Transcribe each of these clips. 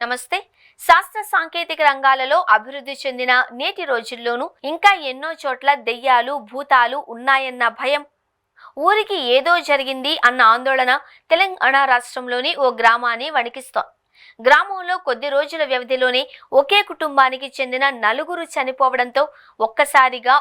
నమస్తే. శాస్త్ర సాంకేతిక రంగాలలో అభివృద్ధి చెందిన నేటి రోజుల్లోనూ ఇంకా ఎన్నో చోట్ల దెయ్యాలు, భూతాలు ఉన్నాయన్న భయం, ఊరికి ఏదో జరిగింది అన్న ఆందోళన తెలంగాణ రాష్ట్రంలోని ఓ గ్రామాన్ని వణికిస్తోంది. గ్రామంలో కొద్ది రోజుల వ్యవధిలోనే ఒకే కుటుంబానికి చెందిన నలుగురు చనిపోవడంతో ఒక్కసారిగా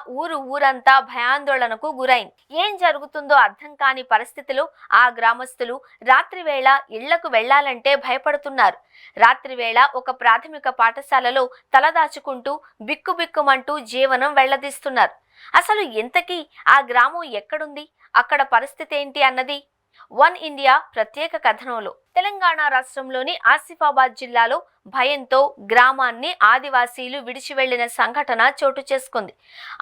ఊరంతా భయాందోళనకు గురైంది. ఏం జరుగుతుందో అర్థం కాని పరిస్థితిలో ఆ గ్రామస్తులు రాత్రివేళ ఇళ్లకు వెళ్లాలంటే భయపడుతున్నారు. రాత్రివేళ ఒక ప్రాథమిక పాఠశాలలో తలదాచుకుంటూ బిక్కుబిక్కుమంటూ జీవనం వెళ్లదీస్తున్నారు. అసలు ఇంతకీ ఆ గ్రామం ఎక్కడుంది, అక్కడ పరిస్థితి ఏంటి అన్నది వన్ ఇండియా ప్రత్యేక కథనంలో. తెలంగాణ రాష్ట్రంలోని ఆసిఫాబాద్ జిల్లాలో భయంతో గ్రామాన్ని ఆదివాసీలు విడిచి వెళ్లిన సంఘటన చోటు చేసుకుంది.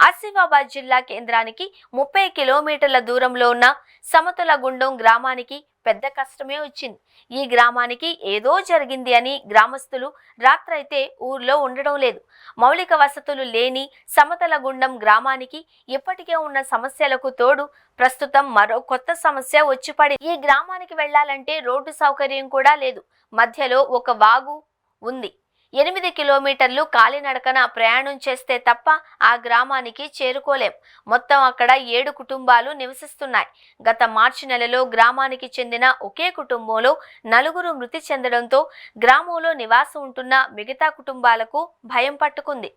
ఆసిఫాబాద్ జిల్లా కేంద్రానికి 30 కిలోమీటర్ల దూరంలో ఉన్న సమతులగుండం గ్రామానికి పెద్ద కష్టమే వచ్చింది. ఈ గ్రామానికి ఏదో జరిగింది అని గ్రామస్తులు రాత్రైతే ఊర్లో ఉండడం లేదు. మౌలిక వసతులు లేని సమతలగుండం గ్రామానికి ఇప్పటికే ఉన్న సమస్యలకు తోడు ప్రస్తుతం మరో కొత్త సమస్య వచ్చి పడింది. ఈ గ్రామానికి వెళ్లాలంటే రోడ్డు సౌకర్యం కూడా లేదు. మధ్యలో ఒక వాగు ఉంది. 8 కిలోమీటర్లు కాలినడకన ప్రయాణం చేస్తే తప్ప ఆ గ్రామానికి చేరుకోలేం. మొత్తం అక్కడ 7 కుటుంబాలు నివసిస్తున్నాయి. గత మార్చి నెలలో గ్రామానికి చెందిన ఒకే కుటుంబంలో 4 మృతి చెందడంతో గ్రామంలో నివాసం ఉంటున్న మిగతా కుటుంబాలకు భయం పట్టుకుంది.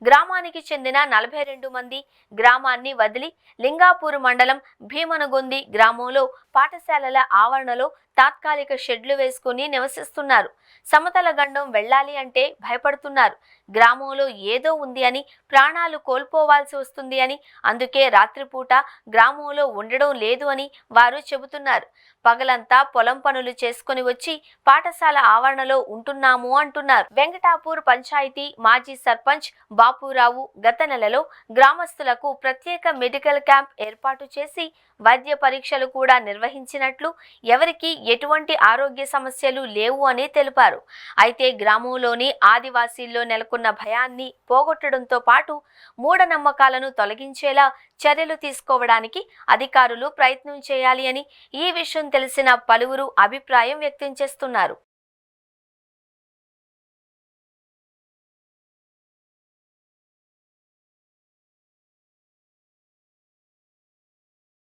గ్రామానికి చెందిన 42 మంది గ్రామాన్ని వదిలి లింగాపూర్ మండలం భీమనగొంది గ్రామంలో పాఠశాలల ఆవరణలో తాత్కాలిక షెడ్లు వేసుకుని నివసిస్తున్నారు. సమతల గండం వెళ్లాలి అంటే భయపడుతున్నారు. గ్రామంలో ఏదో ఉంది అని, ప్రాణాలు కోల్పోవాల్సి వస్తుంది అని, అందుకే రాత్రిపూట గ్రామంలో ఉండడం లేదు అని వారు చెబుతున్నారు. పగలంతా పొలం పనులు చేసుకుని వచ్చి పాఠశాల ఆవరణలో ఉంటున్నాము అంటున్నారు. వెంకటాపూర్ పంచాయతీ మాజీ సర్పంచ్ బాపురావు గత నెలలో గ్రామస్తులకు ప్రత్యేక మెడికల్ క్యాంప్ ఏర్పాటు చేసి వైద్య పరీక్షలు కూడా నిర్వహించినట్లు, ఎవరికి ఎటువంటి ఆరోగ్య సమస్యలు లేవు అని తెలిపారు. అయితే గ్రామంలోని ఆదివాసీల్లో నెలకొన్న భయాన్ని పోగొట్టడంతో పాటు మూఢనమ్మకాలను తొలగించేలా చర్యలు తీసుకోవడానికి అధికారులు ప్రయత్నం చేయాలి అని ఈ విషయం తెలిసిన పలువురు అభిప్రాయం వ్యక్తం చేస్తున్నారు.